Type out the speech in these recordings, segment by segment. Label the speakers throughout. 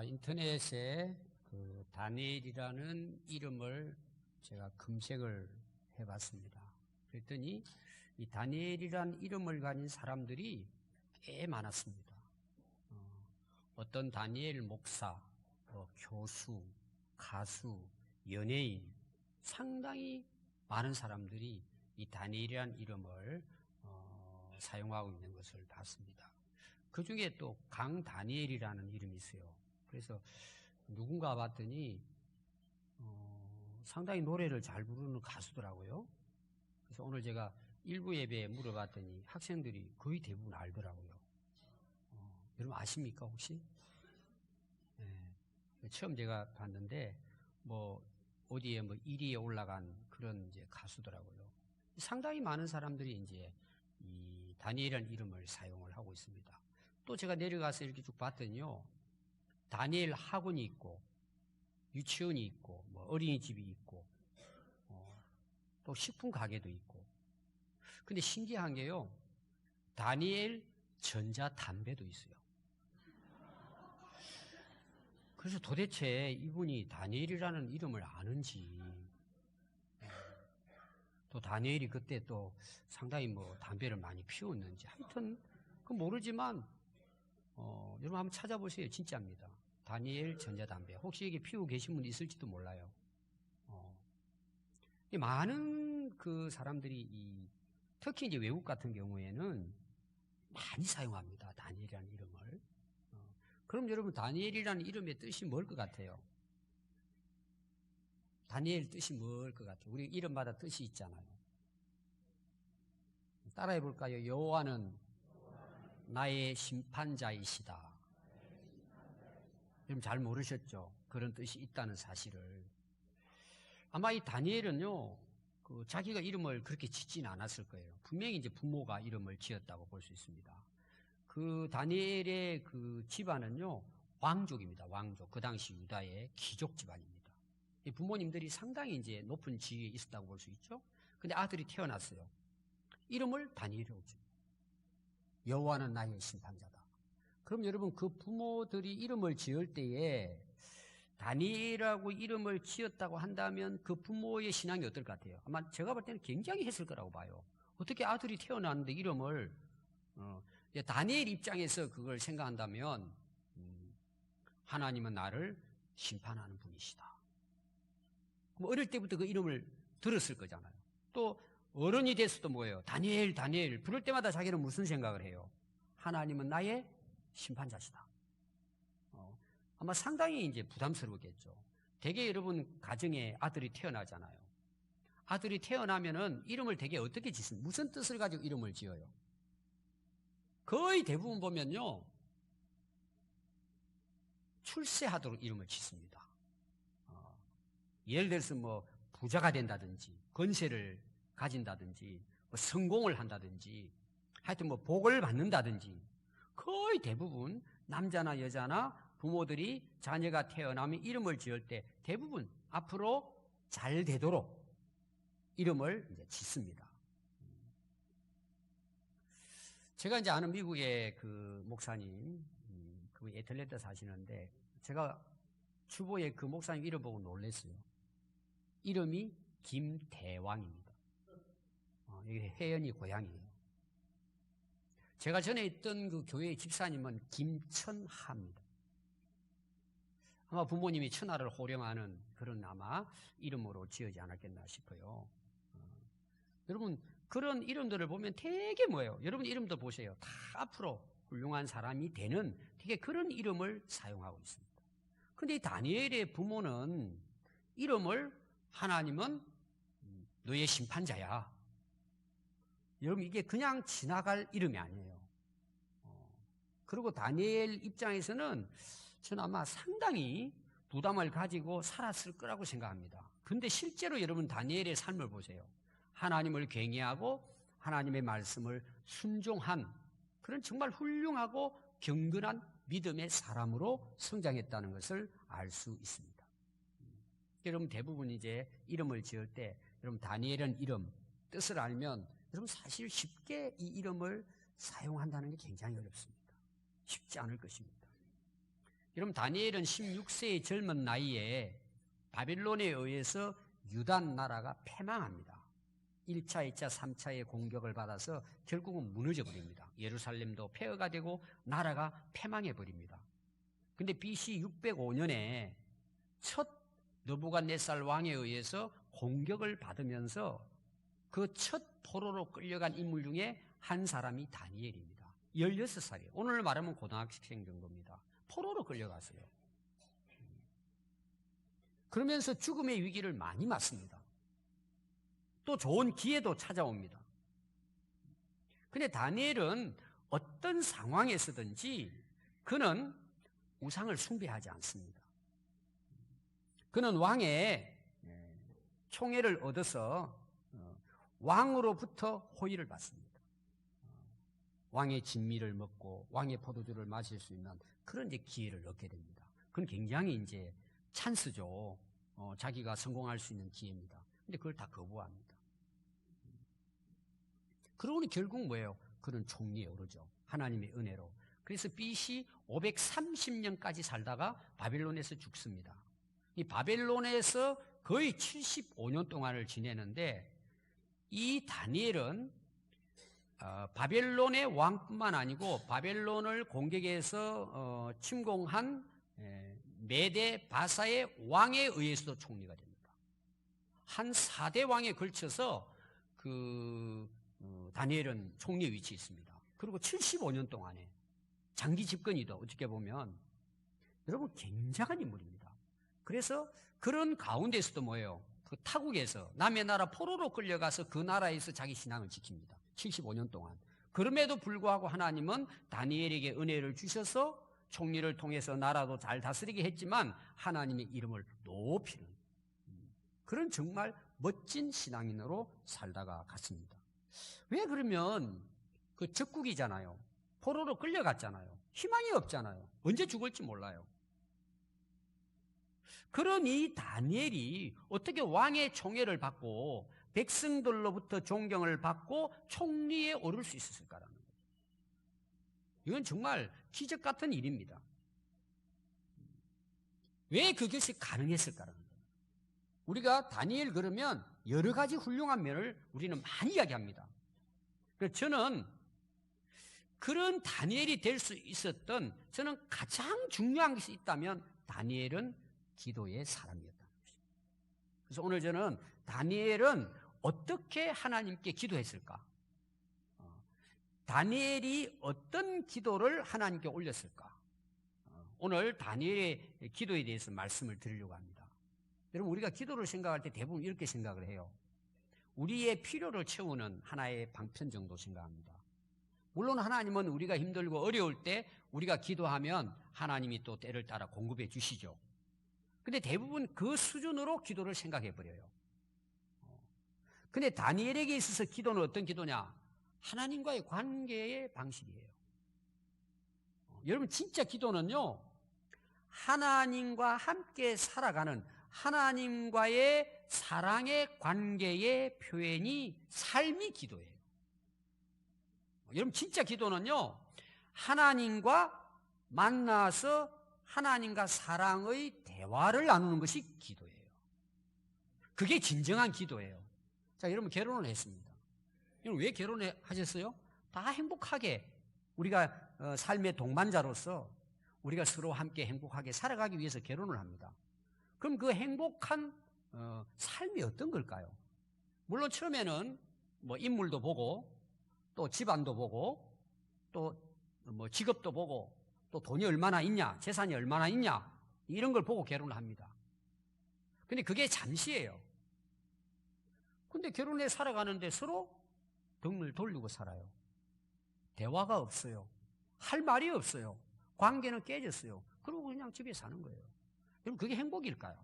Speaker 1: 인터넷에 그 다니엘이라는 이름을 제가 검색을 해봤습니다. 그랬더니 이 다니엘이라는 이름을 가진 사람들이 꽤 많았습니다. 어떤 다니엘 목사, 교수, 가수, 연예인, 상당히 많은 사람들이 이 다니엘이라는 이름을 사용하고 있는 것을 봤습니다. 그 중에 또 강다니엘이라는 이름이 있어요. 그래서 누군가 봤더니 상당히 노래를 잘 부르는 가수더라고요. 그래서 오늘 제가 일부 예배에 물어봤더니 학생들이 거의 대부분 알더라고요. 여러분 아십니까 혹시? 네. 처음 제가 봤는데 어디에 1위에 올라간 그런 이제 가수더라고요. 상당히 많은 사람들이 이제 이 다니엘이라는 이름을 사용을 하고 있습니다. 또 제가 내려가서 이렇게 쭉 봤더니요, 다니엘 학원이 있고 유치원이 있고 어린이집이 있고 또 식품 가게도 있고. 근데 신기한 게요, 다니엘 전자담배도 있어요. 그래서 도대체 이분이 다니엘이라는 이름을 아는지, 또 다니엘이 그때 또 상당히 담배를 많이 피웠는지, 하여튼 그건 모르지만 여러분 한번 찾아보세요. 진짜입니다. 다니엘 전자담배. 혹시 여기 피우고 계신 분 있을지도 몰라요. 많은 그 사람들이 특히 이제 외국 같은 경우에는 많이 사용합니다. 다니엘이라는 이름을. 그럼 여러분 다니엘이라는 이름의 뜻이 뭘 것 같아요? 다니엘 뜻이 뭘 것 같아요? 우리 이름마다 뜻이 있잖아요. 따라해 볼까요? 여호와는 나의 심판자이시다. 여러분 잘 모르셨죠? 그런 뜻이 있다는 사실을. 아마 이 다니엘은요, 자기가 이름을 그렇게 짓지는 않았을 거예요. 분명히 이제 부모가 이름을 지었다고 볼 수 있습니다. 그 다니엘의 그 집안은요, 왕족입니다. 왕족. 그 당시 유다의 귀족 집안입니다. 이 부모님들이 상당히 이제 높은 지위에 있었다고 볼 수 있죠. 근데 아들이 태어났어요. 이름을 다니엘이라고 지어요. 여호와는 나의 심판자다. 그럼 여러분 그 부모들이 이름을 지을 때에 다니엘이라고 이름을 지었다고 한다면 그 부모의 신앙이 어떨 것 같아요? 아마 제가 볼 때는 굉장히 했을 거라고 봐요. 어떻게 아들이 태어났는데 이름을 다니엘 입장에서 그걸 생각한다면 하나님은 나를 심판하는 분이시다. 그럼 어릴 때부터 그 이름을 들었을 거잖아요. 또 어른이 됐어도 뭐예요? 다니엘, 다니엘 부를 때마다 자기는 무슨 생각을 해요? 하나님은 나의 심판자시다. 아마 상당히 이제 부담스러웠겠죠. 되게 여러분 가정에 아들이 태어나잖아요. 아들이 태어나면은 이름을 되게 어떻게 짓습니까? 무슨 뜻을 가지고 이름을 지어요? 거의 대부분 보면요, 출세하도록 이름을 짓습니다. 예를 들어서 부자가 된다든지, 권세를 가진다든지, 성공을 한다든지, 하여튼 복을 받는다든지, 거의 대부분 남자나 여자나 부모들이 자녀가 태어나면 이름을 지을 때 대부분 앞으로 잘 되도록 이름을 이제 짓습니다. 제가 이제 아는 미국의 그 목사님, 그 애틀랜타 사시는데 제가 주보에 그 목사님 이름 보고 놀랐어요. 이름이 김대왕입니다. 이게 혜연이 고향이에요. 제가 전에 있던 그 교회의 집사님은 김천하입니다. 아마 부모님이 천하를 호령하는 그런 아마 이름으로 지어지 않았겠나 싶어요. 여러분 그런 이름들을 보면 되게 뭐예요? 여러분 이름도 보세요. 다 앞으로 훌륭한 사람이 되는 되게 그런 이름을 사용하고 있습니다. 근데 이 다니엘의 부모는 이름을 하나님은 너의 심판자야. 여러분 이게 그냥 지나갈 이름이 아니에요. 그리고 다니엘 입장에서는 저는 아마 상당히 부담을 가지고 살았을 거라고 생각합니다. 근데 실제로 여러분 다니엘의 삶을 보세요. 하나님을 경외하고 하나님의 말씀을 순종한 그런 정말 훌륭하고 경건한 믿음의 사람으로 성장했다는 것을 알 수 있습니다. 여러분 대부분 이제 이름을 지을 때 여러분 다니엘은 이름 뜻을 알면 여러분 사실 쉽게 이 이름을 사용한다는 게 굉장히 어렵습니다. 쉽지 않을 것입니다. 여러분, 다니엘은 16세의 젊은 나이에 바벨론에 의해서 유다 나라가 패망합니다. 1차, 2차, 3차의 공격을 받아서 결국은 무너져 버립니다. 예루살렘도 폐허가 되고 나라가 패망해 버립니다. 근데 BC 605년에 첫 느부갓네살 왕에 의해서 공격을 받으면서 그 첫 포로로 끌려간 인물 중에 한 사람이 다니엘입니다. 16살이에요. 오늘 말하면 고등학생 정도입니다. 포로로 끌려갔어요. 그러면서 죽음의 위기를 많이 맞습니다. 또 좋은 기회도 찾아옵니다. 근데 다니엘은 어떤 상황에서든지 그는 우상을 숭배하지 않습니다. 그는 왕의 총애를 얻어서 왕으로부터 호의를 받습니다. 왕의 진미를 먹고 왕의 포도주를 마실 수 있는 그런 이제 기회를 얻게 됩니다. 그건 굉장히 이제 찬스죠. 자기가 성공할 수 있는 기회입니다. 근데 그걸 다 거부합니다. 그러니 결국 뭐예요? 그는 총리에 오르죠. 하나님의 은혜로. 그래서 BC 530년까지 살다가 바벨론에서 죽습니다. 이 바벨론에서 거의 75년 동안을 지내는데 이 다니엘은 바벨론의 왕뿐만 아니고 바벨론을 공격해서 침공한 메데 바사의 왕에 의해서도 총리가 됩니다. 한 4대 왕에 걸쳐서 다니엘은 총리 위치에 있습니다. 그리고 75년 동안에 장기 집권이다. 어떻게 보면 여러분 굉장한 인물입니다. 그래서 그런 가운데서도 뭐예요? 그 타국에서 남의 나라 포로로 끌려가서 그 나라에서 자기 신앙을 지킵니다. 75년 동안. 그럼에도 불구하고 하나님은 다니엘에게 은혜를 주셔서 총리를 통해서 나라도 잘 다스리게 했지만 하나님의 이름을 높이는 그런 정말 멋진 신앙인으로 살다가 갔습니다. 왜 그러면 그 적국이잖아요. 포로로 끌려갔잖아요. 희망이 없잖아요. 언제 죽을지 몰라요. 그러니 다니엘이 어떻게 왕의 총애를 받고 백성들로부터 존경을 받고 총리에 오를 수 있었을까라는 거예요. 이건 정말 기적 같은 일입니다. 왜 그것이 가능했을까라는 거예요. 우리가 다니엘 그러면 여러 가지 훌륭한 면을 우리는 많이 이야기합니다. 그래서 저는 그런 다니엘이 될 수 있었던 저는 가장 중요한 것이 있다면 다니엘은 기도의 사람이었다는 것입니다. 그래서 오늘 저는 다니엘은 어떻게 하나님께 기도했을까? 다니엘이 어떤 기도를 하나님께 올렸을까? 오늘 다니엘의 기도에 대해서 말씀을 드리려고 합니다. 여러분, 우리가 기도를 생각할 때 대부분 이렇게 생각을 해요. 우리의 필요를 채우는 하나의 방편 정도 생각합니다. 물론 하나님은 우리가 힘들고 어려울 때 우리가 기도하면 하나님이 또 때를 따라 공급해 주시죠. 근데 대부분 그 수준으로 기도를 생각해 버려요. 근데 다니엘에게 있어서 기도는 어떤 기도냐? 하나님과의 관계의 방식이에요. 여러분, 진짜 기도는요, 하나님과 함께 살아가는 하나님과의 사랑의 관계의 표현이 삶이 기도예요. 여러분, 진짜 기도는요, 하나님과 만나서 하나님과 사랑의 대화를 나누는 것이 기도예요. 그게 진정한 기도예요. 자, 여러분, 결혼을 했습니다. 여러분, 왜 결혼하셨어요? 다 행복하게 우리가 삶의 동반자로서 우리가 서로 함께 행복하게 살아가기 위해서 결혼을 합니다. 그럼 그 행복한 삶이 어떤 걸까요? 물론 처음에는 뭐 인물도 보고 또 집안도 보고 또 뭐 직업도 보고 또 돈이 얼마나 있냐, 재산이 얼마나 있냐, 이런 걸 보고 결혼을 합니다. 근데 그게 잠시예요. 근데 결혼해 살아가는데 서로 등을 돌리고 살아요. 대화가 없어요. 할 말이 없어요. 관계는 깨졌어요. 그러고 그냥 집에 사는 거예요. 그럼 그게 행복일까요?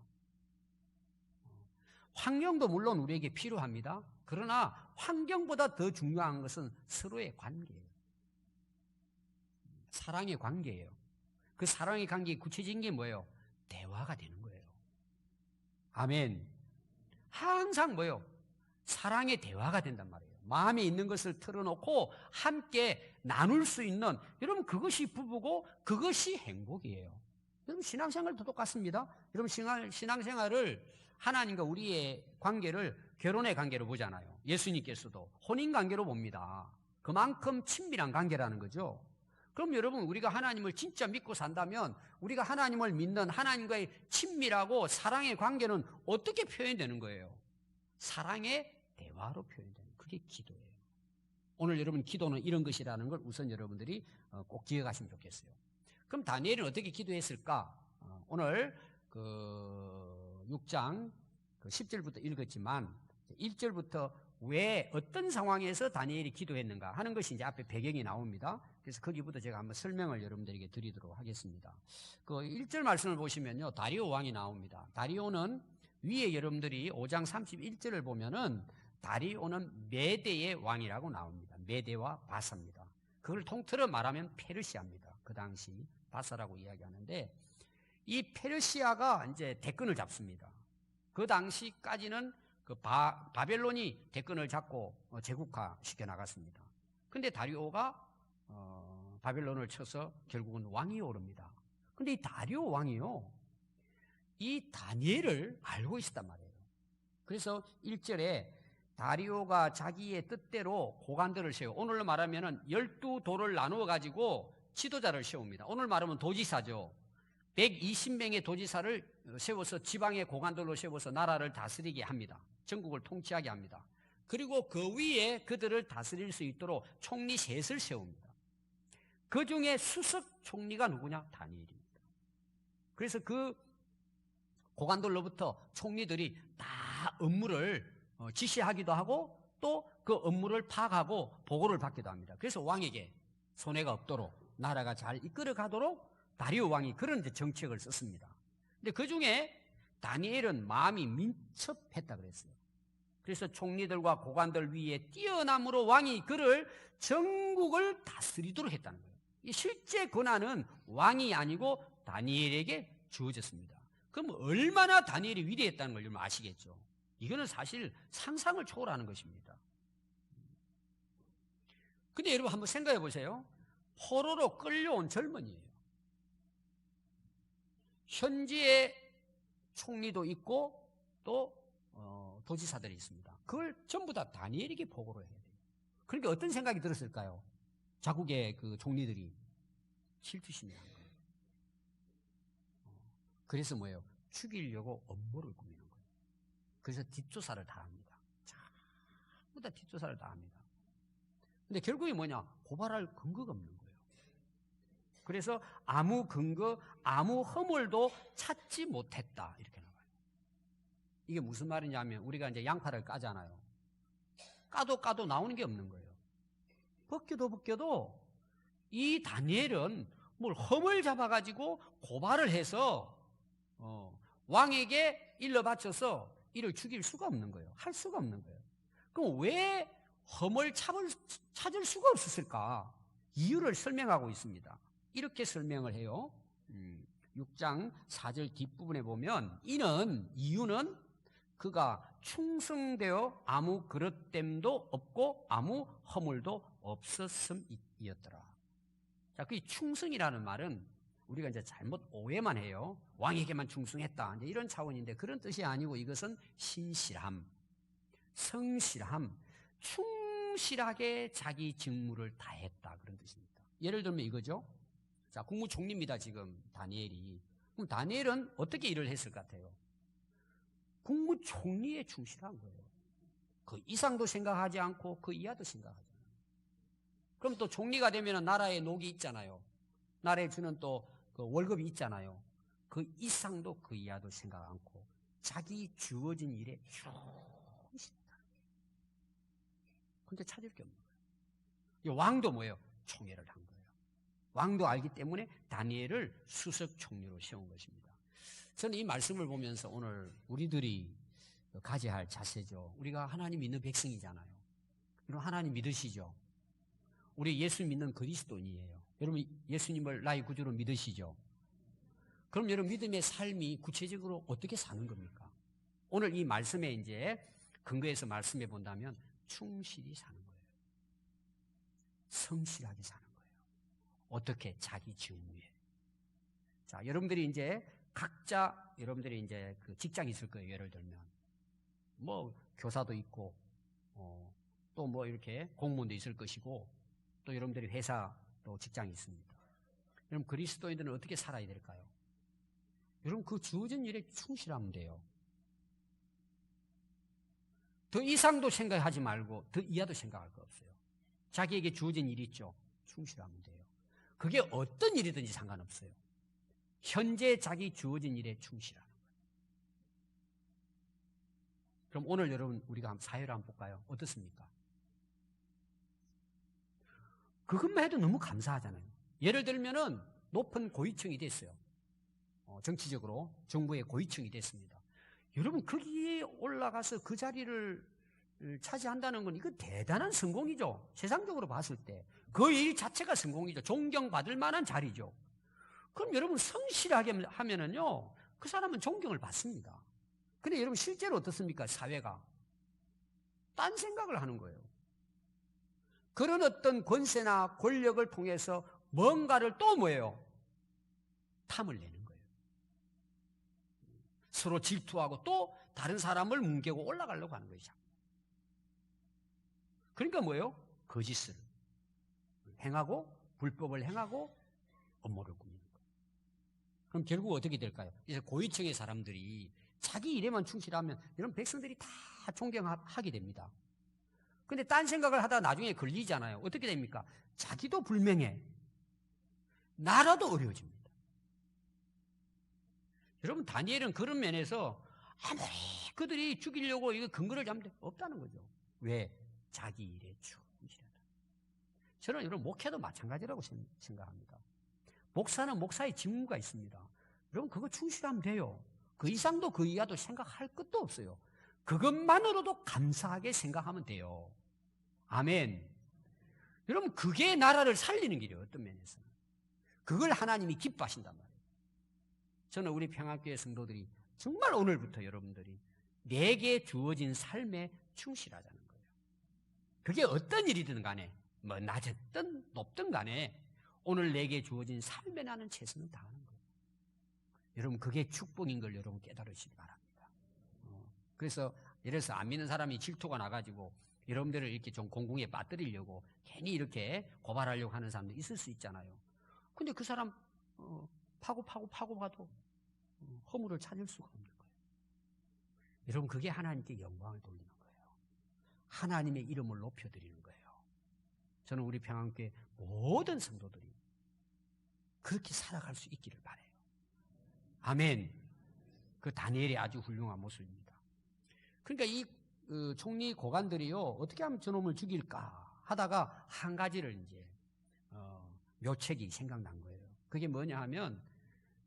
Speaker 1: 환경도 물론 우리에게 필요합니다. 그러나 환경보다 더 중요한 것은 서로의 관계예요. 사랑의 관계예요. 그 사랑의 관계의 구체적인 게 뭐예요? 대화가 되는 거예요. 아멘. 항상 뭐예요? 사랑의 대화가 된단 말이에요. 마음에 있는 것을 털어놓고 함께 나눌 수 있는, 여러분, 그것이 부부고 그것이 행복이에요. 여러분 신앙생활도 똑같습니다. 여러분 신앙생활을 하나님과 우리의 관계를 결혼의 관계로 보잖아요. 예수님께서도 혼인관계로 봅니다. 그만큼 친밀한 관계라는 거죠. 그럼 여러분 우리가 하나님을 진짜 믿고 산다면 우리가 하나님을 믿는 하나님과의 친밀하고 사랑의 관계는 어떻게 표현되는 거예요? 사랑의 대화로 표현되는 그게 기도예요. 오늘 여러분 기도는 이런 것이라는 걸 우선 여러분들이 꼭 기억하시면 좋겠어요. 그럼 다니엘은 어떻게 기도했을까? 오늘 그 6장 10절부터 읽었지만 1절부터 왜 어떤 상황에서 다니엘이 기도했는가 하는 것이 이제 앞에 배경이 나옵니다. 그래서 거기부터 제가 한번 설명을 여러분들에게 드리도록 하겠습니다. 그 1절 말씀을 보시면요. 다리오 왕이 나옵니다. 다리오는 위에 여러분들이 5장 31절을 보면은 다리오는 메대의 왕이라고 나옵니다. 메대와 바사입니다. 그걸 통틀어 말하면 페르시아입니다. 그 당시 바사라고 이야기하는데 이 페르시아가 이제 대권을 잡습니다. 그 당시까지는 그 바벨론이 대권을 잡고 제국화 시켜 나갔습니다. 근데 다리오가 바벨론을 쳐서 결국은 왕이 오릅니다. 근데 이 다리오 왕이요, 이 다니엘을 알고 있었단 말이에요. 그래서 1절에 다리오가 자기의 뜻대로 고관들을 세워, 오늘로 말하면 12도를 나누어 가지고 지도자를 세웁니다. 오늘 말하면 도지사죠. 120명의 도지사를 세워서 지방의 고관들로 세워서 나라를 다스리게 합니다. 전국을 통치하게 합니다. 그리고 그 위에 그들을 다스릴 수 있도록 총리 셋을 세웁니다. 그 중에 수석 총리가 누구냐? 다니엘입니다. 그래서 그 고관들로부터 총리들이 다 업무를 지시하기도 하고 또 그 업무를 파악하고 보고를 받기도 합니다. 그래서 왕에게 손해가 없도록 나라가 잘 이끌어 가도록 다리오 왕이 그런 정책을 썼습니다. 근데 그 중에 다니엘은 마음이 민첩했다 그랬어요. 그래서 총리들과 고관들 위에 뛰어남으로 왕이 그를 전국을 다스리도록 했다는 거예요. 이 실제 권한은 왕이 아니고 다니엘에게 주어졌습니다. 그럼 얼마나 다니엘이 위대했다는 걸 여러분 아시겠죠? 이거는 사실 상상을 초월하는 것입니다. 근데 여러분 한번 생각해 보세요. 포로로 끌려온 젊은이에요. 현지의 총리도 있고 또 도지사들이 있습니다. 그걸 전부 다 다니엘에게 보고를 해야 돼요. 그러니까 어떤 생각이 들었을까요? 자국의 그 총리들이 질투심이 난 거예요. 그래서 뭐예요? 죽이려고 업무를 꾸미는 거예요. 그래서 뒷조사를 다 합니다. 전부 다 뒷조사를 다 합니다. 근데 결국이 뭐냐? 고발할 근거가 없는 거예요. 그래서 아무 근거, 아무 허물도 찾지 못했다. 이렇게 나와요. 이게 무슨 말이냐면 우리가 이제 양파를 까잖아요. 까도 나오는 게 없는 거예요. 벗겨도 이 다니엘은 뭘 험을 잡아가지고 고발을 해서 왕에게 일러 바쳐서 이를 죽일 수가 없는 거예요. 할 수가 없는 거예요. 그럼 왜 험을 찾을 수가 없었을까? 이유를 설명하고 있습니다. 이렇게 설명을 해요. 6장 4절 뒷부분에 보면 이유는 그가 충성되어 아무 그릇됨도 없고 아무 허물도 없었음이었더라. 자, 그 충성이라는 말은 우리가 이제 잘못 오해만 해요. 왕에게만 충성했다. 이제 이런 차원인데 그런 뜻이 아니고 이것은 신실함, 성실함, 충실하게 자기 직무를 다했다. 그런 뜻입니다. 예를 들면 이거죠. 자, 국무총리입니다. 지금 다니엘이. 그럼 다니엘은 어떻게 일을 했을 것 같아요? 국무총리에 충실한 거예요. 그 이상도 생각하지 않고 그 이하도 생각하지 않아요. 그럼 또 총리가 되면 나라에 녹이 있잖아요. 나라에 주는 또 그 월급이 있잖아요. 그 이상도 그 이하도 생각 않고 자기 주어진 일에 충실하다. 근데 찾을 게 없는 거예요. 왕도 뭐예요? 총애를 한 거예요. 왕도 알기 때문에 다니엘을 수석 총리로 세운 것입니다. 저는 이 말씀을 보면서 오늘 우리들이 가져야 할 자세죠. 우리가 하나님 믿는 백성이잖아요. 여러분 하나님 믿으시죠? 우리 예수 믿는 그리스도인이에요. 여러분 예수님을 나의 구주로 믿으시죠? 그럼 여러분 믿음의 삶이 구체적으로 어떻게 사는 겁니까? 오늘 이 말씀에 이제 근거해서 말씀해 본다면 충실히 사는 거예요. 성실하게 사는 거예요. 어떻게? 자기 직무에. 자, 여러분들이 이제 각자 여러분들이 이제 그 직장이 있을 거예요. 예를 들면 뭐 교사도 있고 또 뭐 이렇게 공무원도 있을 것이고 또 여러분들이 회사 또 직장이 있습니다. 여러분 그리스도인들은 어떻게 살아야 될까요? 여러분 그 주어진 일에 충실하면 돼요. 더 이상도 생각하지 말고 더 이하도 생각할 거 없어요. 자기에게 주어진 일이 있죠. 충실하면 돼요. 그게 어떤 일이든지 상관없어요. 현재 자기 주어진 일에 충실하는 거예요. 그럼 오늘 여러분 우리가 한번 사회를 한번 볼까요? 어떻습니까? 그것만 해도 너무 감사하잖아요. 예를 들면은 높은 고위층이 됐어요. 정치적으로 정부의 고위층이 됐습니다. 여러분 거기에 올라가서 그 자리를 차지한다는 건 이거 대단한 성공이죠. 세상적으로 봤을 때 그 일 자체가 성공이죠. 존경받을 만한 자리죠. 그럼 여러분 성실하게 하면은요 그 사람은 존경을 받습니다. 근데 여러분 실제로 어떻습니까? 사회가 딴 생각을 하는 거예요. 그런 어떤 권세나 권력을 통해서 뭔가를 또 뭐예요? 탐을 내는 거예요. 서로 질투하고 또 다른 사람을 뭉개고 올라가려고 하는 거죠. 그러니까 뭐예요? 거짓을 행하고 불법을 행하고 업무를 꾸미는 거예요. 그럼 결국 어떻게 될까요? 이제 고위층의 사람들이 자기 일에만 충실하면 이런 백성들이 다 존경하게 됩니다. 근데 딴 생각을 하다가 나중에 걸리잖아요. 어떻게 됩니까? 자기도 불명예, 나라도 어려워집니다. 여러분 다니엘은 그런 면에서 아무리 그들이 죽이려고 이거 근거를 잡는데 없다는 거죠. 왜? 자기 일에 충실하다. 저는 여러분 목회도 마찬가지라고 생각합니다. 목사는 목사의 직무가 있습니다. 여러분 그거 충실하면 돼요. 그 이상도 그 이하도 생각할 것도 없어요. 그것만으로도 감사하게 생각하면 돼요. 아멘. 여러분 그게 나라를 살리는 길이에요. 어떤 면에서는. 그걸 하나님이 기뻐하신단 말이에요. 저는 우리 평화교회 성도들이 정말 오늘부터 여러분들이 내게 주어진 삶에 충실하자는 거예요. 그게 어떤 일이든 간에 뭐 낮든 높든 간에 오늘 내게 주어진 삶에 나는 최선을 다하는 거예요. 여러분 그게 축복인 걸 여러분 깨달으시기 바랍니다. 그래서 예를 들어서 안 믿는 사람이 질투가 나가지고 여러분들을 이렇게 좀 공공에 빠뜨리려고 괜히 이렇게 고발하려고 하는 사람도 있을 수 있잖아요. 근데 그 사람 파고 봐도 허물을 찾을 수가 없는 거예요. 여러분 그게 하나님께 영광을 돌리는 거예요. 하나님의 이름을 높여드리는 거예요. 저는 우리 평안교회 모든 성도들이 그렇게 살아갈 수 있기를 바라요. 아멘. 그 다니엘이 아주 훌륭한 모습입니다. 그러니까 이 총리 고관들이요 어떻게 하면 저놈을 죽일까 하다가 한 가지를 이제 묘책이 생각난 거예요. 그게 뭐냐 하면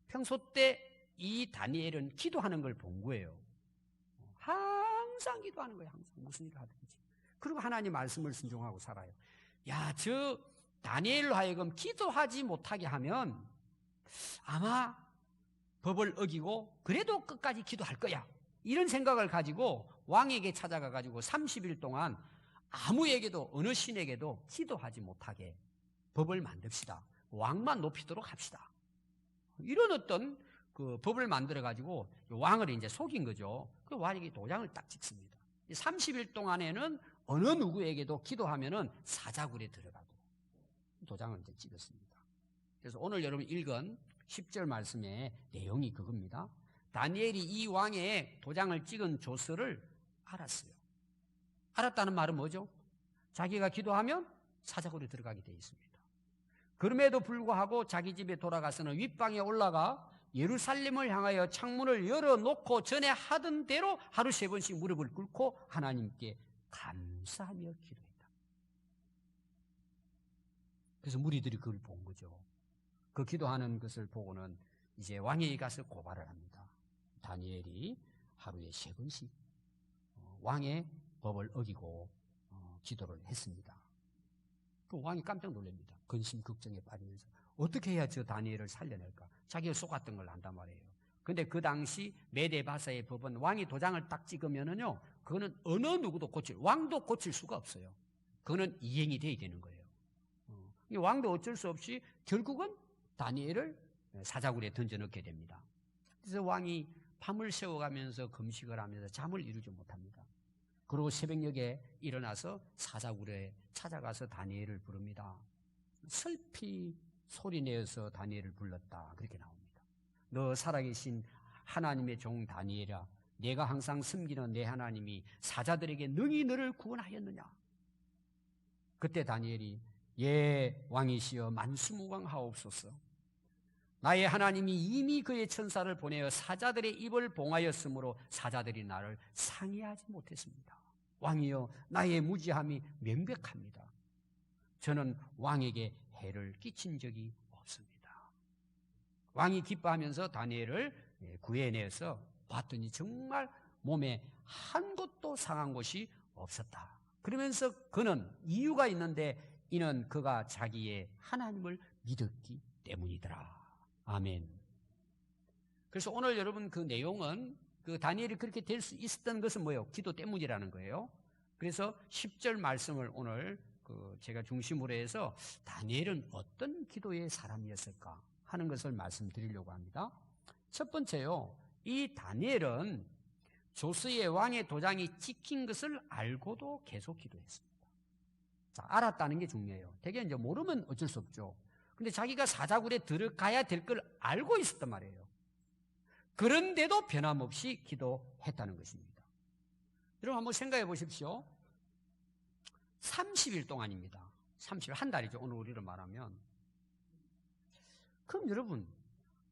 Speaker 1: 평소 때 이 다니엘은 기도하는 걸 본 거예요. 항상 기도하는 거예요. 항상 무슨 일을 하든지. 그리고 하나님 말씀을 순종하고 살아요. 야, 저 다니엘로 하여금 기도하지 못하게 하면 아마 법을 어기고 그래도 끝까지 기도할 거야. 이런 생각을 가지고 왕에게 찾아가 가지고 30일 동안 아무에게도 어느 신에게도 기도하지 못하게 법을 만듭시다. 왕만 높이도록 합시다. 이런 어떤 그 법을 만들어 가지고 왕을 이제 속인 거죠. 그 왕에게 도장을 딱 찍습니다. 30일 동안에는 어느 누구에게도 기도하면은 사자굴에 들어가고 도장을 이제 찍었습니다. 그래서 오늘 여러분 읽은 10절 말씀의 내용이 그겁니다. 다니엘이 이 왕의 도장을 찍은 조서를 알았어요. 알았다는 말은 뭐죠? 자기가 기도하면 사자굴에 들어가게 되어 있습니다. 그럼에도 불구하고 자기 집에 돌아가서는 윗방에 올라가 예루살렘을 향하여 창문을 열어놓고 전에 하던 대로 하루 3번씩 무릎을 꿇고 하나님께 감사하며 기도했다. 그래서 무리들이 그걸 본 거죠. 그 기도하는 것을 보고는 이제 왕에게 가서 고발을 합니다. 다니엘이 하루에 3번씩 왕의 법을 어기고 기도를 했습니다. 그 왕이 깜짝 놀랍니다. 근심 걱정에 빠지면서 어떻게 해야 저 다니엘을 살려낼까? 자기가 속았던 걸 안단 말이에요. 근데 그 당시 메데바사의 법은 왕이 도장을 딱 찍으면은요, 그거는 어느 누구도 왕도 고칠 수가 없어요. 그거는 이행이 돼야 되는 거예요. 왕도 어쩔 수 없이 결국은 다니엘을 사자굴에 던져넣게 됩니다. 그래서 왕이 밤을 새워가면서 금식을 하면서 잠을 이루지 못합니다. 그리고 새벽녘에 일어나서 사자굴에 찾아가서 다니엘을 부릅니다. 슬피 소리내어서 다니엘을 불렀다. 그렇게 나옵니다. 너 살아계신 하나님의 종 다니엘아, 내가 항상 섬기는 내 하나님이 사자들에게 능히 너를 구원하였느냐? 그때 다니엘이 예 왕이시여 만수무강하옵소서. 나의 하나님이 이미 그의 천사를 보내어 사자들의 입을 봉하였으므로 사자들이 나를 상해하지 못했습니다. 왕이여 나의 무지함이 명백합니다. 저는 왕에게 해를 끼친 적이 없습니다. 왕이 기뻐하면서 다니엘을 구해내서 봤더니 정말 몸에 한 곳도 상한 곳이 없었다. 그러면서 그는 이유가 있는데 이는 그가 자기의 하나님을 믿었기 때문이더라. 아멘. 그래서 오늘 여러분 그 내용은 그 다니엘이 그렇게 될 수 있었던 것은 뭐예요? 기도 때문이라는 거예요. 그래서 10절 말씀을 오늘 제가 중심으로 해서 다니엘은 어떤 기도의 사람이었을까 하는 것을 말씀드리려고 합니다. 첫 번째요, 이 다니엘은 조스의 왕의 도장이 찍힌 것을 알고도 계속 기도했습니다. 자, 알았다는 게 중요해요. 대개 이제 모르면 어쩔 수 없죠. 근데 자기가 사자굴에 들어가야 될 걸 알고 있었단 말이에요. 그런데도 변함없이 기도했다는 것입니다. 여러분 한번 생각해 보십시오. 30일 동안입니다. 30일, 한 달이죠. 오늘 우리로 말하면. 그럼 여러분,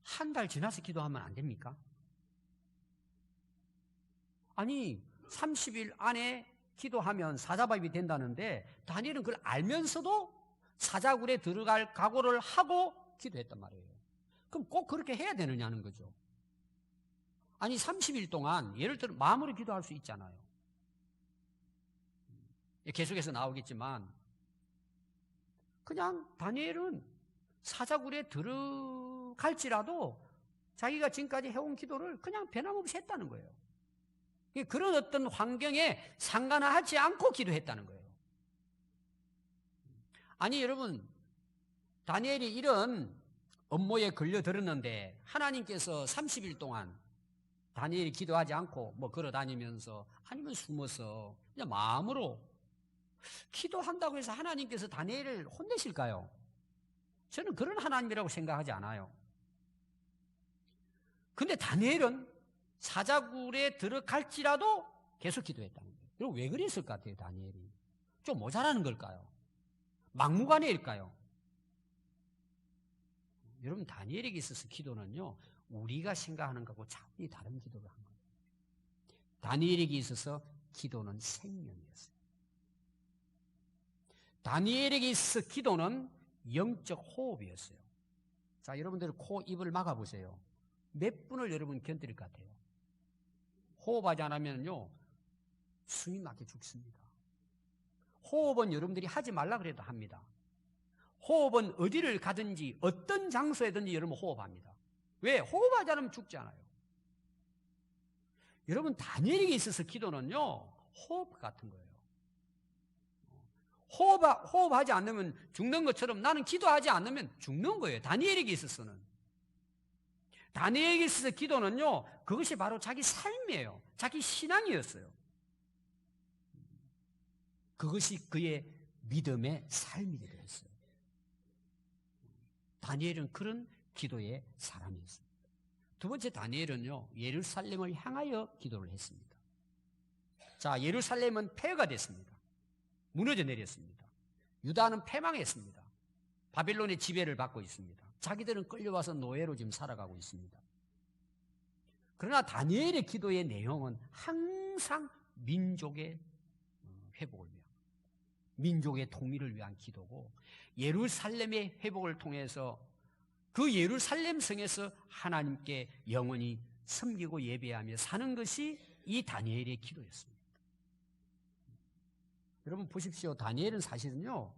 Speaker 1: 한 달 지나서 기도하면 안 됩니까? 아니, 30일 안에 기도하면 사자밥이 된다는데 다니엘은 그걸 알면서도 사자굴에 들어갈 각오를 하고 기도했단 말이에요. 그럼 꼭 그렇게 해야 되느냐는 거죠. 아니 30일 동안 예를 들어 마음으로 기도할 수 있잖아요. 계속해서 나오겠지만 그냥 다니엘은 사자굴에 들어갈지라도 자기가 지금까지 해온 기도를 그냥 변함없이 했다는 거예요. 그런 어떤 환경에 상관하지 않고 기도했다는 거예요. 아니 여러분, 다니엘이 이런 업무에 걸려들었는데 하나님께서 30일 동안 다니엘이 기도하지 않고 뭐 걸어다니면서 아니면 숨어서 그냥 마음으로 기도한다고 해서 하나님께서 다니엘을 혼내실까요? 저는 그런 하나님이라고 생각하지 않아요. 근데 다니엘은 사자굴에 들어갈지라도 계속 기도했다는 거예요. 그리고 왜 그랬을 것 같아요, 다니엘이? 좀 모자라는 걸까요? 막무가내일까요? 여러분, 다니엘에게 있어서 기도는요, 우리가 생각하는 것하고 차원이 다른 기도를 한 거예요. 다니엘에게 있어서 기도는 생명이었어요. 다니엘에게 있어서 기도는 영적 호흡이었어요. 자, 여러분들 코, 입을 막아보세요. 몇 분을 여러분 견딜 것 같아요? 호흡하지 않으면요, 숨이 막혀 죽습니다. 호흡은 여러분들이 하지 말라 그래도 합니다. 호흡은 어디를 가든지 어떤 장소에든지 여러분 호흡합니다. 왜? 호흡하지 않으면 죽잖아요. 여러분 다니엘에게 있어서 기도는요, 호흡 같은 거예요. 호흡하지 않으면 죽는 것처럼 나는 기도하지 않으면 죽는 거예요. 다니엘에게 있어서는. 다니엘에게 있어서 기도는요, 그것이 바로 자기 삶이에요. 자기 신앙이었어요. 그것이 그의 믿음의 삶이 되었어요. 다니엘은 그런 기도의 사람이었습니다. 두 번째, 다니엘은요, 예루살렘을 향하여 기도를 했습니다. 자, 예루살렘은 폐허가 됐습니다. 무너져 내렸습니다. 유다는 패망했습니다. 바벨론의 지배를 받고 있습니다. 자기들은 끌려와서 노예로 지금 살아가고 있습니다. 그러나 다니엘의 기도의 내용은 항상 민족의 회복을 위한, 민족의 통일을 위한 기도고, 예루살렘의 회복을 통해서 그 예루살렘 성에서 하나님께 영원히 섬기고 예배하며 사는 것이 이 다니엘의 기도였습니다. 여러분 보십시오. 다니엘은 사실은요,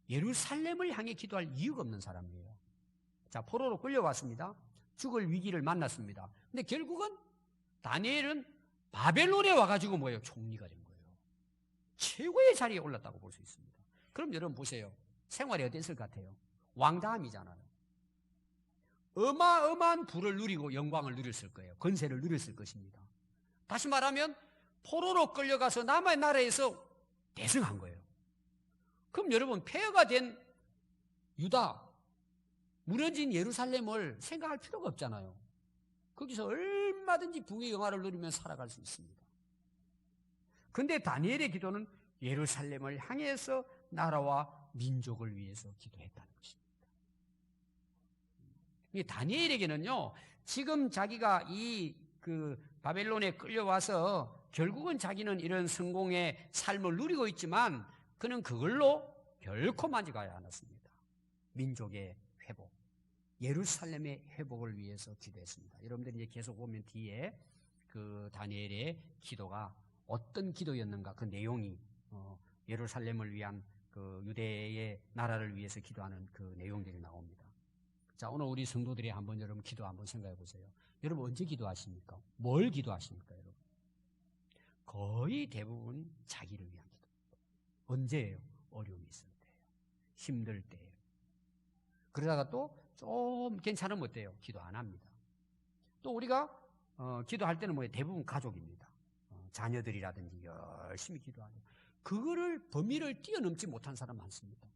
Speaker 1: 예루살렘을 향해 기도할 이유가 없는 사람이에요. 자, 포로로 끌려왔습니다. 죽을 위기를 만났습니다. 근데 결국은 다니엘은 바벨론에 와가지고 뭐예요? 총리가 된 거예요. 최고의 자리에 올랐다고 볼 수 있습니다. 그럼 여러분 보세요. 생활이 어땠을 것 같아요? 왕다움이잖아요. 어마어마한 부를 누리고 영광을 누렸을 거예요. 권세를 누렸을 것입니다. 다시 말하면 포로로 끌려가서 남의 나라에서 대승한 거예요. 그럼 여러분, 폐허가 된 유다, 무너진 예루살렘을 생각할 필요가 없잖아요. 거기서 얼마든지 부의 영화를 누리며 살아갈 수 있습니다. 그런데 다니엘의 기도는 예루살렘을 향해서 나라와 민족을 위해서 기도했다는 것입니다. 이 다니엘에게는요, 지금 자기가 바벨론에 끌려와서 결국은 자기는 이런 성공의 삶을 누리고 있지만 그는 그걸로 결코 만족하지 않았습니다. 민족의 회복, 예루살렘의 회복을 위해서 기도했습니다. 여러분들이 이제 계속 보면 뒤에 그 다니엘의 기도가 어떤 기도였는가, 그 내용이 예루살렘을 위한 그 유대의 나라를 위해서 기도하는 그 내용들이 나옵니다. 자, 오늘 우리 성도들이 한번 여러분 기도 한번 생각해 보세요. 여러분 언제 기도하십니까? 뭘 기도하십니까, 여러분? 거의 대부분 자기를 위한 기도입니다. 언제예요? 어려움이 있을 때예요. 힘들 때예요. 그러다가 또 좀 괜찮으면 어때요? 기도 안 합니다. 또 우리가 기도할 때는 뭐예요? 대부분 가족입니다. 자녀들이라든지 열심히 기도하죠. 그거를 범위를 뛰어넘지 못한 사람 많습니다.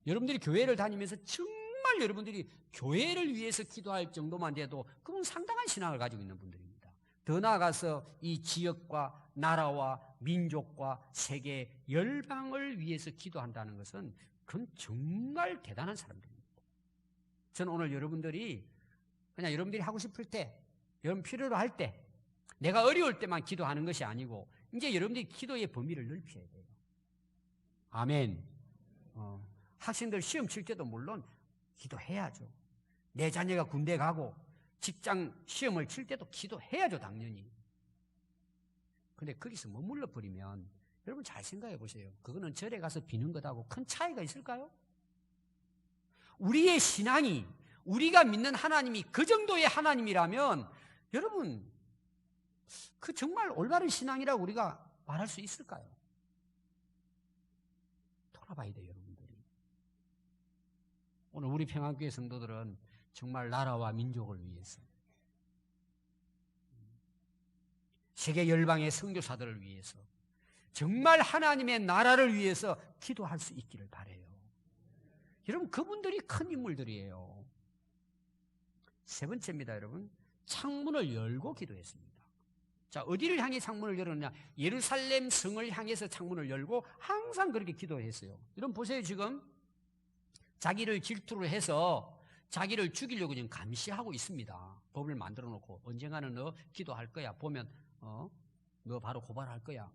Speaker 1: 여러분들이 교회를 다니면서 정말 여러분들이 교회를 위해서 기도할 정도만 돼도 그건 상당한 신앙을 가지고 있는 분들입니다. 더 나아가서 이 지역과 나라와 민족과 세계 열방을 위해서 기도한다는 것은 그건 정말 대단한 사람들입니다. 저는 오늘 여러분들이 그냥 여러분들이 하고 싶을 때, 여러분 필요로 할 때, 내가 어려울 때만 기도하는 것이 아니고 이제 여러분들이 기도의 범위를 넓혀야 돼요. 아멘. 학생들 시험 칠 때도 물론 기도해야죠. 내 자녀가 군대 가고 직장 시험을 칠 때도 기도해야죠, 당연히. 근데 거기서 머물러 버리면 여러분 잘 생각해 보세요. 그거는 절에 가서 비는 것하고 큰 차이가 있을까요? 우리의 신앙이, 우리가 믿는 하나님이 그 정도의 하나님이라면 여러분 그 정말 올바른 신앙이라고 우리가 말할 수 있을까요? 돌아봐야 돼요, 여러분들이. 오늘 우리 평안교회 성도들은 정말 나라와 민족을 위해서, 세계 열방의 선교사들을 위해서, 정말 하나님의 나라를 위해서 기도할 수 있기를 바라요. 여러분, 그분들이 큰 인물들이에요. 세 번째입니다, 여러분. 창문을 열고 기도했습니다. 자, 어디를 향해 창문을 열었냐? 예루살렘 성을 향해서 창문을 열고 항상 그렇게 기도했어요. 여러분 보세요. 지금 자기를 질투를 해서 자기를 죽이려고 지금 감시하고 있습니다. 법을 만들어 놓고 언젠가는 너 기도할 거야. 보면 너 바로 고발할 거야.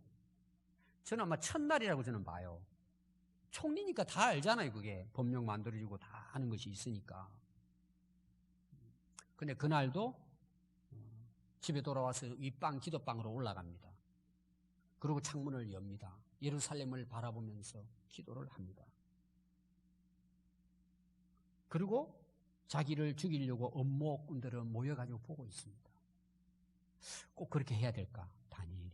Speaker 1: 저는 아마 첫날이라고 저는 봐요. 총리니까 다 알잖아요. 그게 법령 만들어지고 다 하는 것이 있으니까. 근데 그날도 집에 돌아와서 윗방 기도방으로 올라갑니다. 그리고 창문을 엽니다. 예루살렘을 바라보면서 기도를 합니다. 그리고 자기를 죽이려고 음모꾼들은 모여가지고 보고 있습니다. 꼭 그렇게 해야 될까? 다니엘이.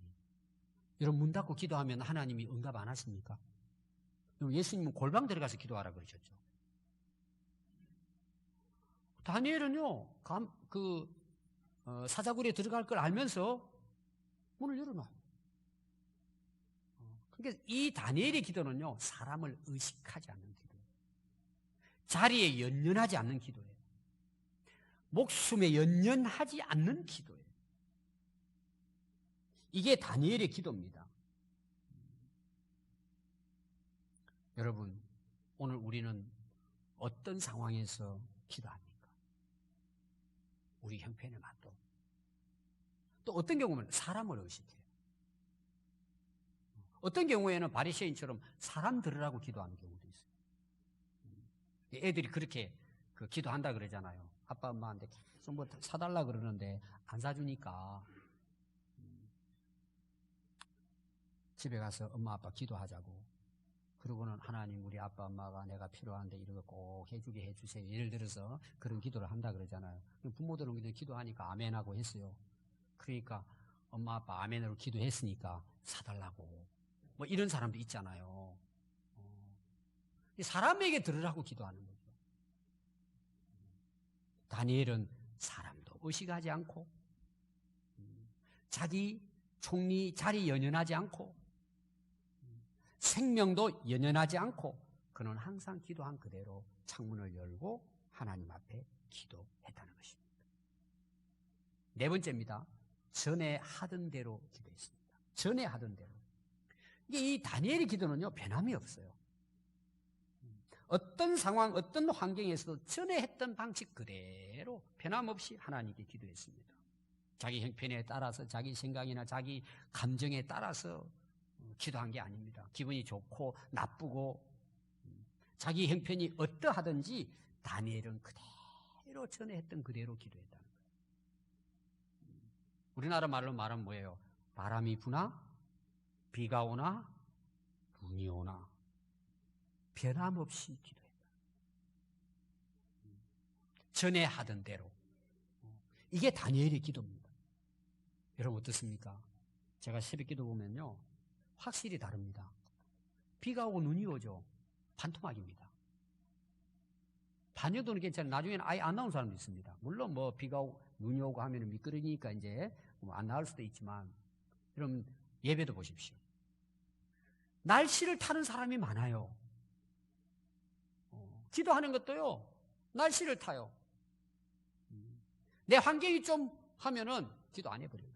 Speaker 1: 여러분 문 닫고 기도하면 하나님이 응답 안 하십니까? 예수님은 골방 들어가서 기도하라 그러셨죠. 다니엘은요, 사자굴에 들어갈 걸 알면서 문을 열어놔요. 그러니까 이 다니엘의 기도는요, 사람을 의식하지 않는 기도예요. 자리에 연연하지 않는 기도예요. 목숨에 연연하지 않는 기도예요. 이게 다니엘의 기도입니다. 여러분, 오늘 우리는 어떤 상황에서 기도합니까? 우리 형편에 맞도록. 또 어떤 경우는 사람을 의식해요. 어떤 경우에는 바리새인처럼 사람 들으라고 기도하는 경우도 있어요. 애들이 그렇게 기도한다 그러잖아요. 아빠 엄마한테 계속 뭐 사달라 그러는데 안 사주니까 집에 가서 엄마 아빠 기도하자고. 그러고는 하나님 우리 아빠 엄마가 내가 필요한데 이런 거 꼭 해주게 해주세요. 예를 들어서 그런 기도를 한다 그러잖아요. 부모들은 그냥 기도하니까 아멘하고 했어요. 그러니까 엄마 아빠 아멘으로 기도했으니까 사달라고. 뭐 이런 사람도 있잖아요. 사람에게 들으라고 기도하는 거죠. 다니엘은 사람도 의식하지 않고 자기 총리 자리 연연하지 않고 생명도 연연하지 않고 그는 항상 기도한 그대로 창문을 열고 하나님 앞에 기도했다는 것입니다. 네 번째입니다. 전에 하던 대로 기도했습니다. 전에 하던 대로. 이게 이 다니엘의 기도는요, 변함이 없어요. 어떤 상황, 어떤 환경에서도 전에 했던 방식 그대로 변함없이 하나님께 기도했습니다. 자기 형편에 따라서, 자기 생각이나 자기 감정에 따라서 기도한 게 아닙니다. 기분이 좋고 나쁘고 자기 형편이 어떠하든지 다니엘은 그대로 전에 했던 그대로 기도했다는 거예요. 우리나라 말로 말하면 뭐예요? 바람이 부나 비가 오나 눈이 오나 변함없이 기도했다. 전에 하던 대로. 이게 다니엘의 기도입니다. 여러분 어떻습니까? 제가 새벽 기도 보면요, 확실히 다릅니다. 비가 오고 눈이 오죠. 반토막입니다. 반 정도는 괜찮아요. 나중에는 아예 안 나오는 사람도 있습니다. 물론 뭐 비가 오고 눈이 오고 하면 미끄러지니까 이제 안 나올 수도 있지만, 여러분 예배도 보십시오. 날씨를 타는 사람이 많아요. 기도하는 것도요, 날씨를 타요. 내 환경이 좀 하면은 기도 안 해버려요.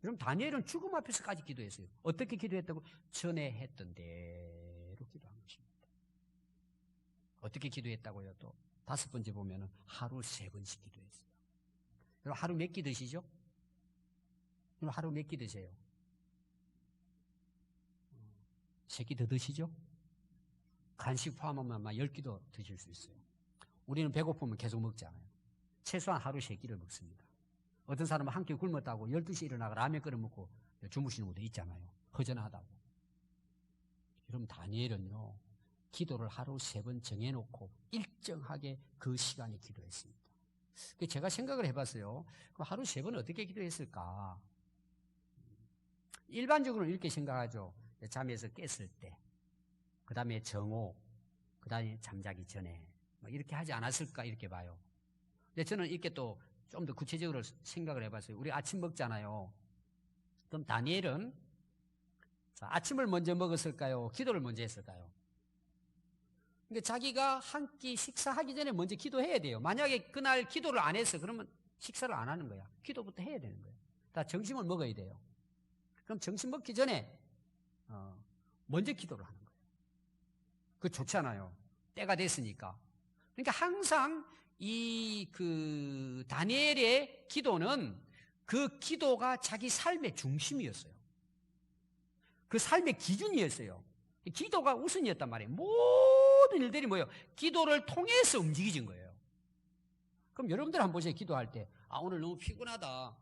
Speaker 1: 여러분 다니엘은 죽음 앞에서까지 기도했어요. 어떻게 기도했다고? 전에 했던 대로 기도한 것입니다. 어떻게 기도했다고요? 또 5번째 보면은 하루 3번씩 기도했어요. 여러분 하루 몇 끼 드시죠? 여러분 하루 몇 끼 드세요? 3끼 더 드시죠? 간식 포함하면 아마 10끼도 드실 수 있어요. 우리는 배고프면 계속 먹잖아요. 최소한 하루 3끼를 먹습니다. 어떤 사람은 한 끼 굶었다고 12시에 일어나가 라면 끓여 먹고 주무시는 분도 있잖아요. 허전하다고. 여러분 다니엘은요, 기도를 하루 3번 정해놓고 일정하게 그 시간에 기도했습니다. 제가 생각을 해봤어요. 그럼 하루 3번 어떻게 기도했을까? 일반적으로는 이렇게 생각하죠. 잠에서 깼을 때, 그 다음에 정오, 그 다음에 잠자기 전에 이렇게 하지 않았을까 이렇게 봐요. 근데 저는 이렇게 또 좀 더 구체적으로 생각을 해봤어요. 우리 아침 먹잖아요. 그럼 다니엘은 아침을 먼저 먹었을까요? 기도를 먼저 했을까요? 그러니까 자기가 한 끼 식사하기 전에 먼저 기도해야 돼요. 만약에 그날 기도를 안 했어, 그러면 식사를 안 하는 거야. 기도부터 해야 되는 거예요. 다 점심을 먹어야 돼요. 그럼 점심 먹기 전에 먼저 기도를 하는 거예요. 그거 좋잖아요. 때가 됐으니까. 그러니까 항상 다니엘의 기도는 그 기도가 자기 삶의 중심이었어요. 그 삶의 기준이었어요. 기도가 우선이었단 말이에요. 모든 일들이 뭐예요? 기도를 통해서 움직이진 거예요. 그럼 여러분들 한번 보세요. 기도할 때, 오늘 너무 피곤하다,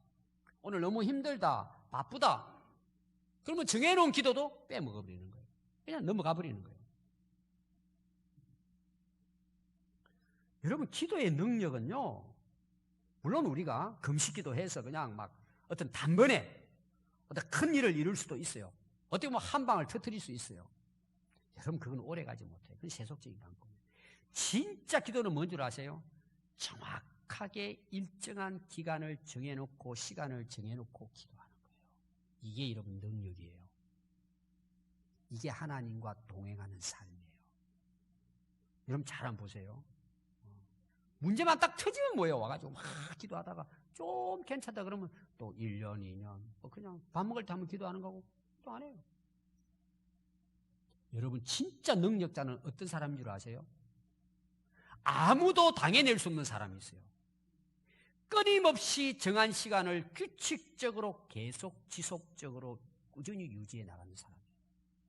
Speaker 1: 오늘 너무 힘들다, 바쁘다, 그러면 정해놓은 기도도 빼먹어버리는 거예요. 그냥 넘어가 버리는 거예요. 여러분 기도의 능력은요, 물론 우리가 금식기도 해서 그냥 막 어떤 단번에 어떤 큰 일을 이룰 수도 있어요. 어떻게 보면 한 방을 터뜨릴 수 있어요. 여러분 그건 오래가지 못해요. 그건 세속적인 방법이에요. 진짜 기도는 뭔 줄 아세요? 정확하게 일정한 기간을 정해놓고 시간을 정해놓고 기도하는 거예요. 이게 여러분 능력이에요. 이게 하나님과 동행하는 삶이에요. 여러분 잘 한번 보세요. 문제만 딱 터지면 뭐예요? 와가지고 막 기도하다가 좀 괜찮다 그러면 또 1년, 2년 그냥 밥 먹을 때 한번 기도하는 거고 또 안 해요. 여러분 진짜 능력자는 어떤 사람인 줄 아세요? 아무도 당해낼 수 없는 사람이 있어요. 끊임없이 정한 시간을 규칙적으로 계속 지속적으로 꾸준히 유지해 나가는 사람이에요.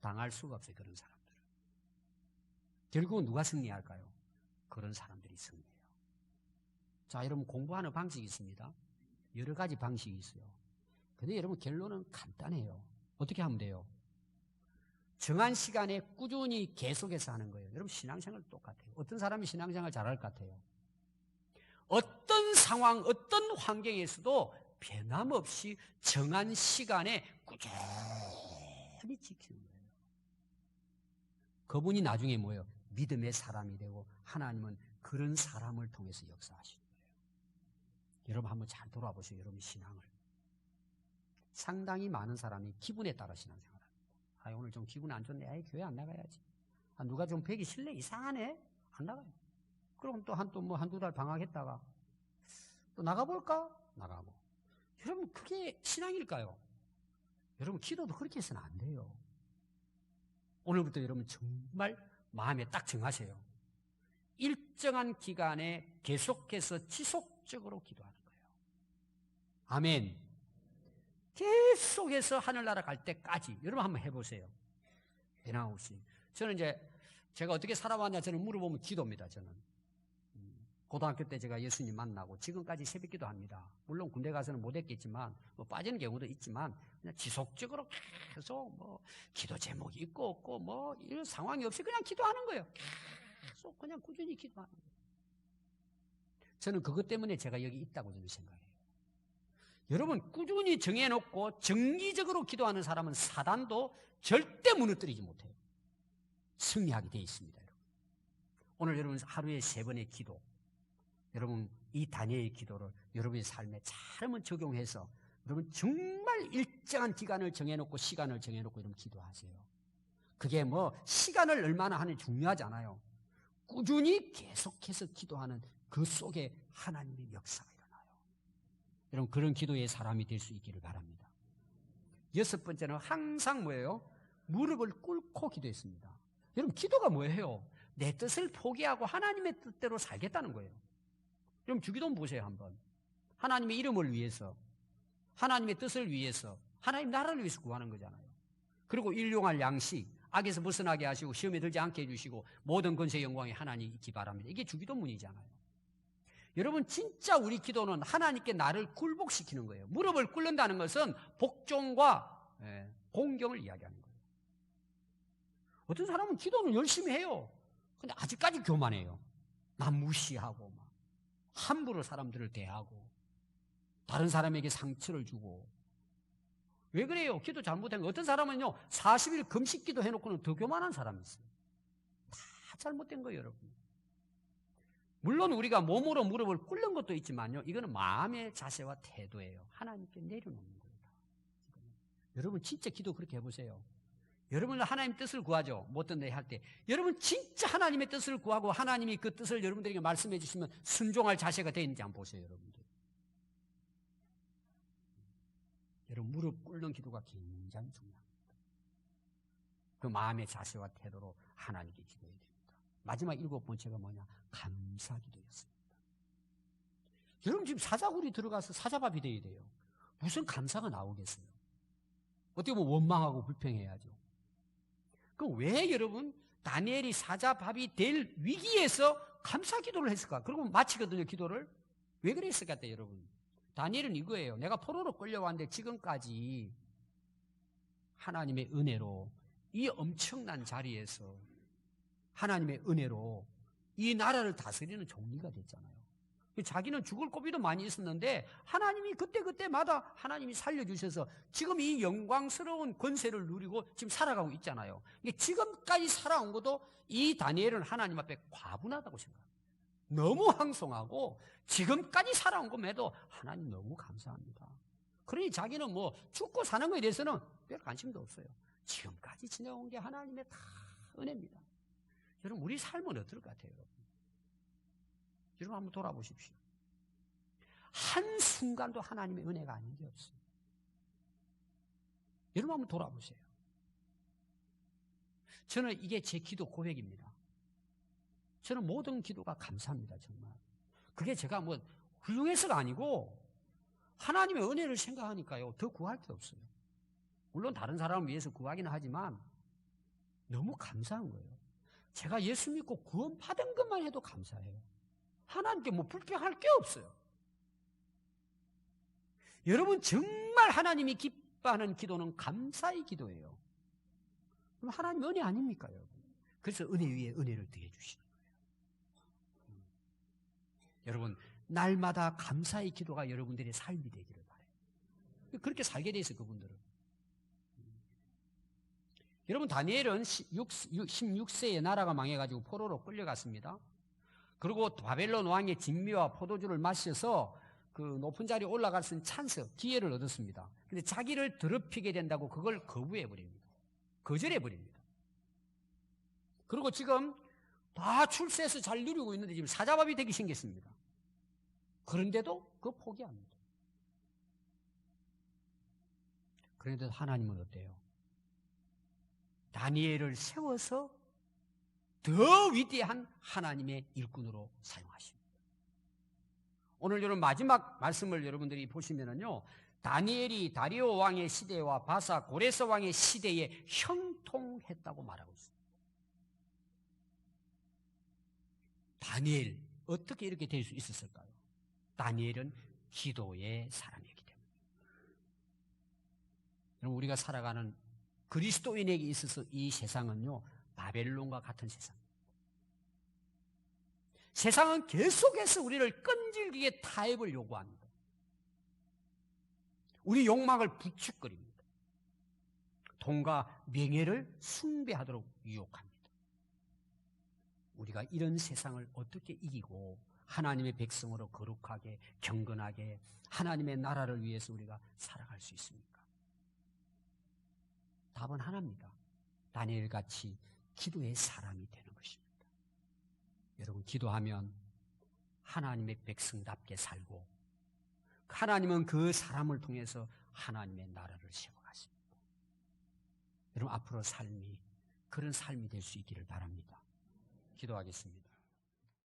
Speaker 1: 당할 수가 없어요. 그런 사람들은. 결국은 누가 승리할까요? 그런 사람들이 승리해요. 자, 여러분 공부하는 방식이 있습니다. 여러 가지 방식이 있어요. 근데 여러분 결론은 간단해요. 어떻게 하면 돼요? 정한 시간에 꾸준히 계속해서 하는 거예요. 여러분 신앙생활도 똑같아요. 어떤 사람이 신앙생활 잘할 것 같아요? 어떤 상황, 어떤 환경에서도 변함없이 정한 시간에 꾸준히 지키는 거예요. 그분이 나중에 뭐예요? 믿음의 사람이 되고 하나님은 그런 사람을 통해서 역사하시는 거예요. 여러분 한번 잘 돌아보세요. 여러분 신앙을. 상당히 많은 사람이 기분에 따라 신앙생활을 합니다. 오늘 좀 기분 안 좋네. 교회 안 나가야지. 누가 좀 뵈기 싫네. 이상하네. 안 나가요. 그럼 또 한두 달 방학했다가 또 나가볼까? 나가고. 여러분 그게 신앙일까요? 여러분 기도도 그렇게 해서는 안 돼요. 오늘부터 여러분 정말 마음에 딱 정하세요. 일정한 기간에 계속해서 지속적으로 기도하는 거예요. 아멘. 계속해서 하늘나라 갈 때까지 여러분 한번 해보세요. 변함없이. 저는 제가 어떻게 살아왔냐 저는 물어보면 기도입니다. 저는 고등학교 때 제가 예수님 만나고 지금까지 새벽기도 합니다. 물론 군대 가서는 못했겠지만 빠지는 경우도 있지만 그냥 지속적으로 계속 기도 제목이 있고 없고 이런 상황이 없이 그냥 기도하는 거예요. 계속 그냥 꾸준히 기도하는 거예요. 저는 그것 때문에 제가 여기 있다고 저는 생각해요. 여러분 꾸준히 정해놓고 정기적으로 기도하는 사람은 사단도 절대 무너뜨리지 못해요. 승리하게 되어 있습니다. 여러분. 오늘 여러분 하루에 3번의 기도, 여러분 이 다니엘의 기도를 여러분의 삶에 잘 한번 적용해서 여러분 정말 일정한 기간을 정해놓고 시간을 정해놓고 여러분 기도하세요. 그게 시간을 얼마나 하는지 중요하지 않아요. 꾸준히 계속해서 기도하는 그 속에 하나님의 역사가 일어나요. 여러분 그런 기도의 사람이 될 수 있기를 바랍니다. 6번째는 항상 뭐예요? 무릎을 꿇고 기도했습니다. 여러분 기도가 뭐예요? 내 뜻을 포기하고 하나님의 뜻대로 살겠다는 거예요. 여러분 주기도문 보세요 한번. 하나님의 이름을 위해서, 하나님의 뜻을 위해서, 하나님 나라를 위해서 구하는 거잖아요. 그리고 일용할 양식, 악에서 벗어나게 하시고 시험에 들지 않게 해주시고 모든 권세 영광이 하나님 있기 바랍니다. 이게 주기도문이잖아요. 여러분 진짜 우리 기도는 하나님께 나를 굴복시키는 거예요. 무릎을 꿇는다는 것은 복종과 공경을 이야기하는 거예요. 어떤 사람은 기도는 열심히 해요. 근데 아직까지 교만해요. 남 무시하고 함부로 사람들을 대하고 다른 사람에게 상처를 주고. 왜 그래요? 기도 잘못한 거. 어떤 사람은요 40일 금식기도 해놓고는 더 교만한 사람이 있어요. 다 잘못된 거예요. 여러분. 물론 우리가 몸으로 무릎을 꿇는 것도 있지만요 이거는 마음의 자세와 태도예요. 하나님께 내려놓는 거예요. 여러분 진짜 기도 그렇게 해보세요. 여러분은 하나님 뜻을 구하죠. 뭐 어떤 데 할 때. 여러분 진짜 하나님의 뜻을 구하고 하나님이 그 뜻을 여러분들에게 말씀해 주시면 순종할 자세가 되는지 한번 보세요. 여러분들. 여러분 무릎 꿇는 기도가 굉장히 중요합니다. 그 마음의 자세와 태도로 하나님께 기도해야 됩니다. 마지막 7번째가 뭐냐? 감사 기도였습니다. 여러분 지금 사자굴이 들어가서 사자밥이 돼야 돼요. 무슨 감사가 나오겠어요? 어떻게 보면 원망하고 불평해야죠. 그럼 왜 여러분 다니엘이 사자밥이 될 위기에서 감사 기도를 했을까? 그리고 마치거든요 기도를. 왜 그랬을까 여러분? 다니엘은 이거예요. 내가 포로로 끌려왔는데 지금까지 하나님의 은혜로 이 엄청난 자리에서 하나님의 은혜로 이 나라를 다스리는 종리가 됐잖아요. 자기는 죽을 고비도 많이 있었는데 하나님이 그때마다 하나님이 살려주셔서 지금 이 영광스러운 권세를 누리고 지금 살아가고 있잖아요. 지금까지 살아온 것도 이 다니엘은 하나님 앞에 과분하다고 생각합니다. 너무 황송하고 지금까지 살아온 것에도 하나님 너무 감사합니다. 그러니 자기는 죽고 사는 것에 대해서는 별 관심도 없어요. 지금까지 지내온 게 하나님의 다 은혜입니다. 여러분 우리 삶은 어떨 것 같아요? 여러분 한번 돌아보십시오. 한순간도 하나님의 은혜가 아닌 게 없어요. 여러분 한번 돌아보세요. 저는 이게 제 기도 고백입니다. 저는 모든 기도가 감사합니다. 정말. 그게 제가 훌륭해서가 아니고 하나님의 은혜를 생각하니까요. 더 구할 게 없어요. 물론 다른 사람을 위해서 구하기는 하지만 너무 감사한 거예요. 제가 예수 믿고 구원 받은 것만 해도 감사해요. 하나님께 불평할 게 없어요. 여러분 정말 하나님이 기뻐하는 기도는 감사의 기도예요. 그럼 하나님 은혜 아닙니까 여러분? 그래서 은혜 위에 은혜를 더해 주시는 거예요. 여러분 날마다 감사의 기도가 여러분들의 삶이 되기를 바라요. 그렇게 살게 돼 있어요 그분들은. 여러분 다니엘은 16세에 나라가 망해가지고 포로로 끌려갔습니다. 그리고 바벨론 왕의 진미와 포도주를 마셔서 그 높은 자리에 올라갈 수 있는 찬스, 기회를 얻었습니다. 근데 자기를 더럽히게 된다고 그걸 거부해버립니다. 거절해버립니다. 그리고 지금 다 출세해서 잘 누리고 있는데 지금 사자밥이 되기 생겼습니다. 그런데도 그거 포기합니다. 그런데도 하나님은 어때요? 다니엘을 세워서 더 위대한 하나님의 일꾼으로 사용하십니다. 오늘 여러분 마지막 말씀을 여러분들이 보시면은요, 다니엘이 다리오 왕의 시대와 바사 고레스 왕의 시대에 형통했다고 말하고 있습니다. 다니엘 어떻게 이렇게 될 수 있었을까요? 다니엘은 기도의 사람이기 때문에. 여러분, 우리가 살아가는 그리스도인에게 있어서 이 세상은요, 바벨론과 같은 세상입니다. 세상은 계속해서 우리를 끈질기게 타협을 요구합니다. 우리 욕망을 부축거립니다. 돈과 명예를 숭배하도록 유혹합니다. 우리가 이런 세상을 어떻게 이기고 하나님의 백성으로 거룩하게 경건하게 하나님의 나라를 위해서 우리가 살아갈 수 있습니까? 답은 하나입니다. 다니엘같이 기도의 사람이 되는 것입니다. 여러분, 기도하면 하나님의 백성답게 살고 하나님은 그 사람을 통해서 하나님의 나라를 세워가십니다. 여러분, 앞으로 삶이 그런 삶이 될 수 있기를 바랍니다. 기도하겠습니다.